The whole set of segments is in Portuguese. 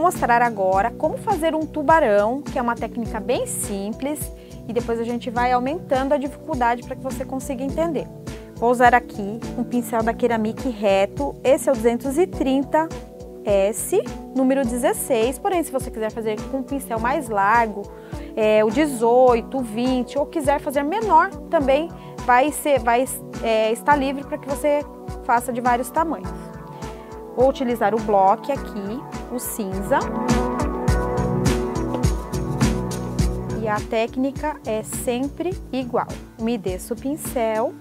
mostrar agora como fazer um tubarão, que é uma técnica bem simples, e depois a gente vai aumentando a dificuldade para que você consiga entender. Vou usar aqui um pincel da Keramik reto, esse é o 230S, número 16, porém se você quiser fazer com um pincel mais largo, o 18, o 20, ou quiser fazer menor, também vai estar livre para que você faça de vários tamanhos. Vou utilizar o bloco aqui, o cinza. E a técnica é sempre igual. Umedeço o pincel,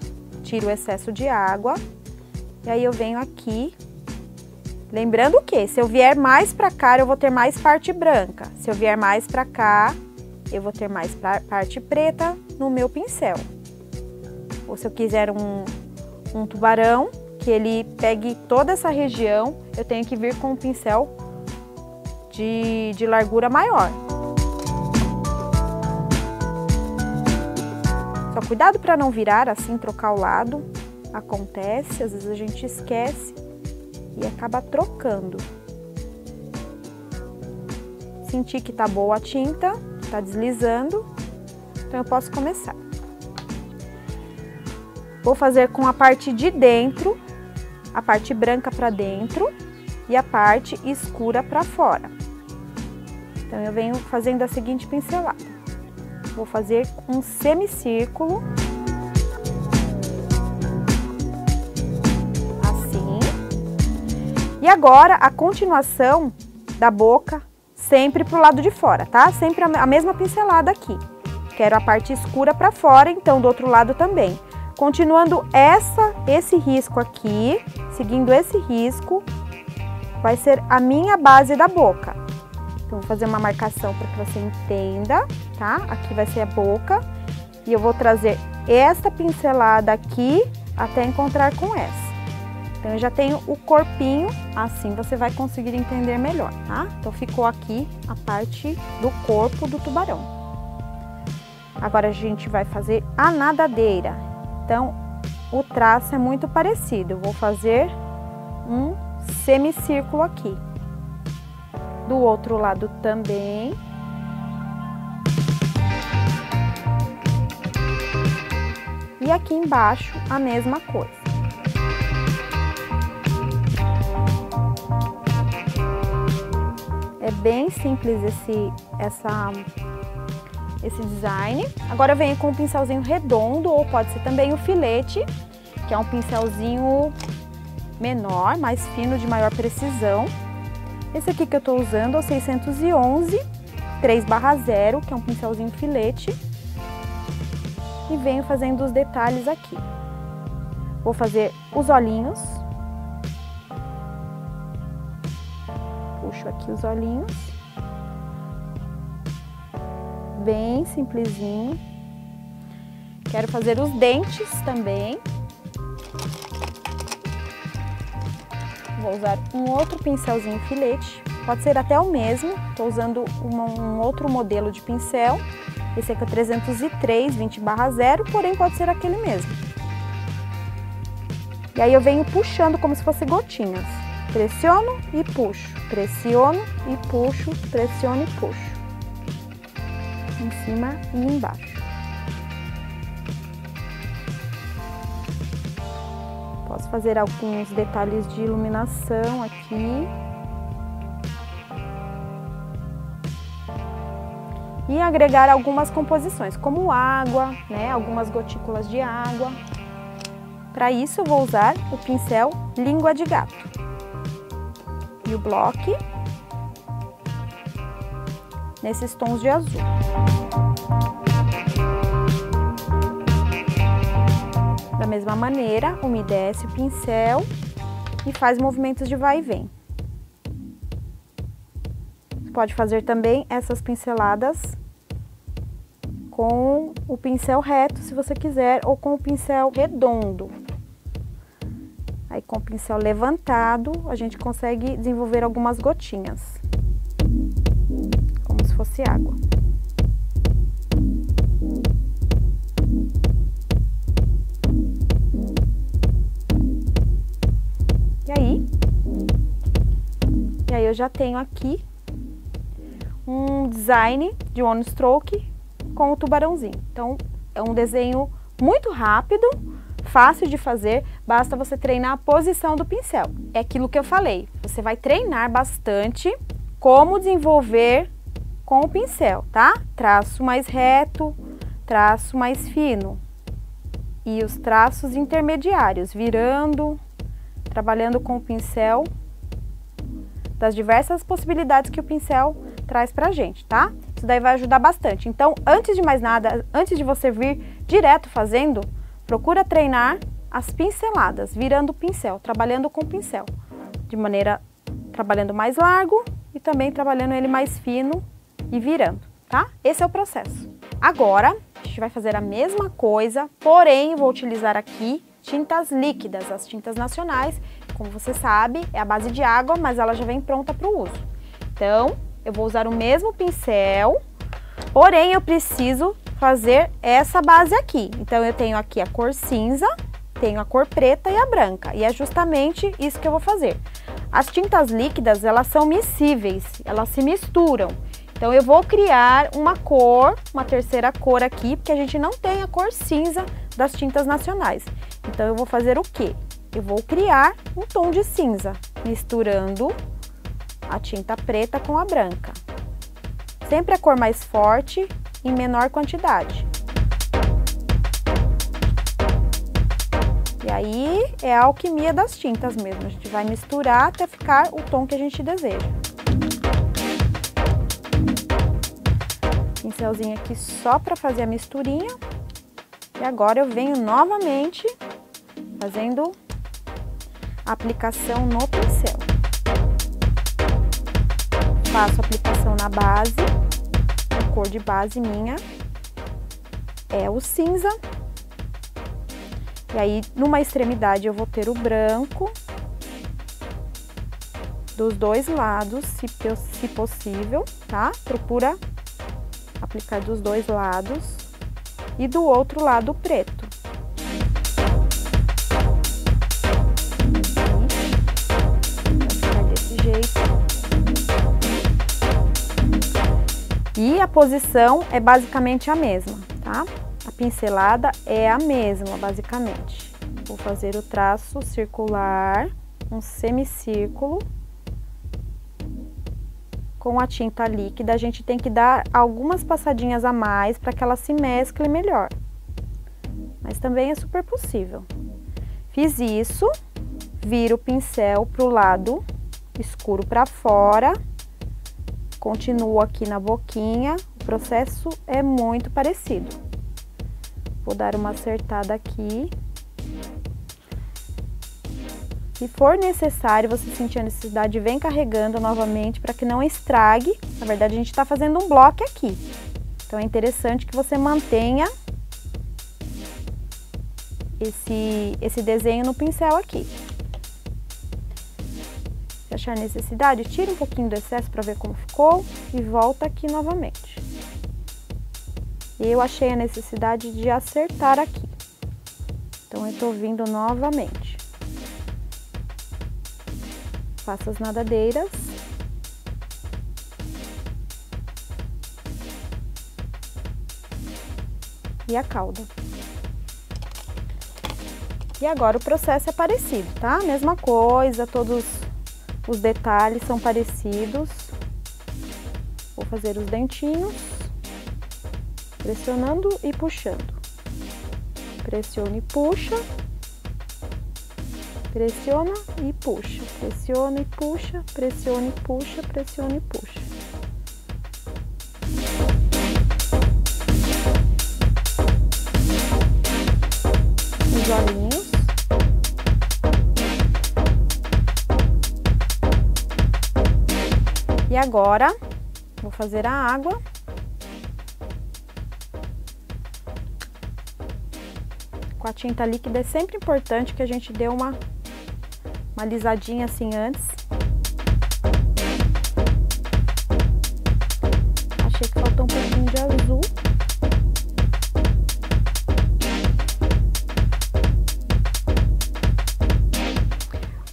tiro o excesso de água, e aí eu venho aqui. Lembrando que, se eu vier mais para cá, eu vou ter mais parte branca. Se eu vier mais para cá, eu vou ter mais parte preta no meu pincel. Ou se eu quiser um tubarão, que ele pegue toda essa região, eu tenho que vir com um pincel de largura maior. Só cuidado para não virar assim, trocar o lado. Acontece, às vezes a gente esquece e acaba trocando. Senti que tá boa a tinta, tá deslizando, então eu posso começar. Vou fazer com a parte de dentro, a parte branca para dentro e a parte escura para fora. Então eu venho fazendo a seguinte pincelada. Vou fazer um semicírculo. Assim. E agora a continuação da boca sempre pro lado de fora, tá? Sempre a mesma pincelada aqui. Quero a parte escura para fora, então do outro lado também. Continuando esse risco aqui, seguindo esse risco, vai ser a minha base da boca. Então, vou fazer uma marcação para que você entenda, tá? Aqui vai ser a boca e eu vou trazer esta pincelada aqui até encontrar com essa. Então, eu já tenho o corpinho, assim você vai conseguir entender melhor, tá? Então, ficou aqui a parte do corpo do tubarão. Agora, a gente vai fazer a nadadeira. Então, o traço é muito parecido. Eu vou fazer um semicírculo aqui. Do outro lado também. E aqui embaixo a mesma coisa. É bem simples esse design. Agora eu venho com um pincelzinho redondo, ou pode ser também o filete, que é um pincelzinho menor, mais fino, de maior precisão. Esse aqui que eu tô usando é o 611 3/0, que é um pincelzinho filete. E venho fazendo os detalhes aqui. Vou fazer os olhinhos. Puxo aqui os olhinhos. Bem simplesinho. Quero fazer os dentes também. Vou usar um outro pincelzinho filete, pode ser até o mesmo. Estou usando um outro modelo de pincel. Esse aqui é o 303 20/0, porém pode ser aquele mesmo. E aí eu venho puxando como se fosse gotinhas. Pressiono e puxo, pressiono e puxo, pressiono e puxo. Em cima e embaixo. Posso fazer alguns detalhes de iluminação aqui. E agregar algumas composições, como água, né? Algumas gotículas de água. Para isso eu vou usar o pincel Língua de Gato. E o bloco nesses tons de azul. Da mesma maneira, umedece o pincel e faz movimentos de vai e vem. Você pode fazer também essas pinceladas com o pincel reto, se você quiser, ou com o pincel redondo. Aí com o pincel levantado, a gente consegue desenvolver algumas gotinhas. Como se fosse água. E aí eu já tenho aqui um design de one stroke com o tubarãozinho. Então, é um desenho muito rápido, fácil de fazer, basta você treinar a posição do pincel. É aquilo que eu falei, você vai treinar bastante como desenvolver com o pincel, tá? Traço mais reto, traço mais fino e os traços intermediários, virando, trabalhando com o pincel, das diversas possibilidades que o pincel traz pra gente, tá? Isso daí vai ajudar bastante. Então, antes de mais nada, antes de você vir direto fazendo, procura treinar as pinceladas, virando o pincel, trabalhando com o pincel, de maneira, trabalhando mais largo e também trabalhando ele mais fino e virando, tá? Esse é o processo. Agora, a gente vai fazer a mesma coisa, porém, vou utilizar aqui tintas líquidas, as tintas nacionais, como você sabe, é a base de água, mas ela já vem pronta para o uso. Então, eu vou usar o mesmo pincel, porém, eu preciso fazer essa base aqui. Então, eu tenho aqui a cor cinza, tenho a cor preta e a branca, e é justamente isso que eu vou fazer. As tintas líquidas, elas são miscíveis, elas se misturam. Então, eu vou criar uma cor, uma terceira cor aqui, porque a gente não tem a cor cinza das tintas nacionais. Então, eu vou fazer o quê? Eu vou criar um tom de cinza, misturando a tinta preta com a branca. Sempre a cor mais forte, em menor quantidade. E aí, é a alquimia das tintas mesmo. A gente vai misturar até ficar o tom que a gente deseja. Pincelzinho aqui só para fazer a misturinha. E agora eu venho novamente fazendo a aplicação no pincel. Faço a aplicação na base, a cor de base minha é o cinza. E aí, numa extremidade, eu vou ter o branco dos dois lados, se possível, tá? Procura aplicar dos dois lados e do outro lado o preto. Vai ficar desse jeito. E a posição é basicamente a mesma, tá? A pincelada é a mesma, basicamente. Vou fazer o traço circular, um semicírculo. Com a tinta líquida, a gente tem que dar algumas passadinhas a mais para que ela se mescle melhor. Mas também é super possível. Fiz isso, viro o pincel para o lado escuro para fora. Continuo aqui na boquinha, o processo é muito parecido. Vou dar uma acertada aqui. Se for necessário, você sentir a necessidade, vem carregando novamente para que não estrague. Na verdade, a gente está fazendo um bloco aqui. Então, é interessante que você mantenha esse desenho no pincel aqui. Se achar necessidade, tira um pouquinho do excesso para ver como ficou e volta aqui novamente. Eu achei a necessidade de acertar aqui. Então, eu estou vindo novamente. Faço as nadadeiras. E a cauda. E agora o processo é parecido, tá? Mesma coisa, todos os detalhes são parecidos. Vou fazer os dentinhos. Pressionando e puxando. Pressiona e puxa. Pressiona e puxa, pressiona e puxa, pressiona e puxa, pressiona e puxa. Os olhinhos. E agora, vou fazer a água. Com a tinta líquida é sempre importante que a gente dê uma alisadinha assim antes. Achei que faltou um pouquinho de azul.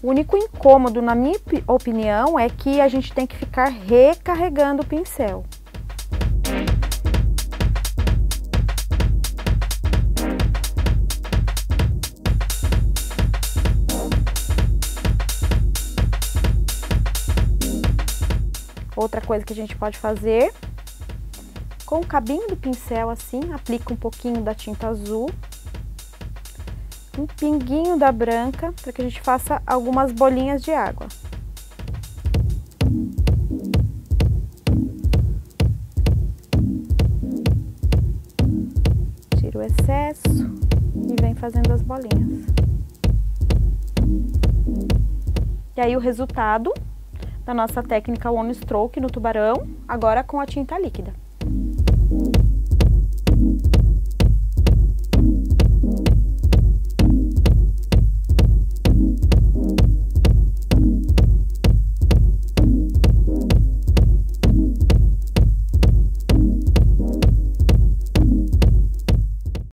O único incômodo, na minha opinião, é que a gente tem que ficar recarregando o pincel. Outra coisa que a gente pode fazer, com o cabinho do pincel assim, aplica um pouquinho da tinta azul, um pinguinho da branca, para que a gente faça algumas bolinhas de água. Tira o excesso e vem fazendo as bolinhas. E aí o resultado da nossa técnica One Stroke no tubarão, agora com a tinta líquida.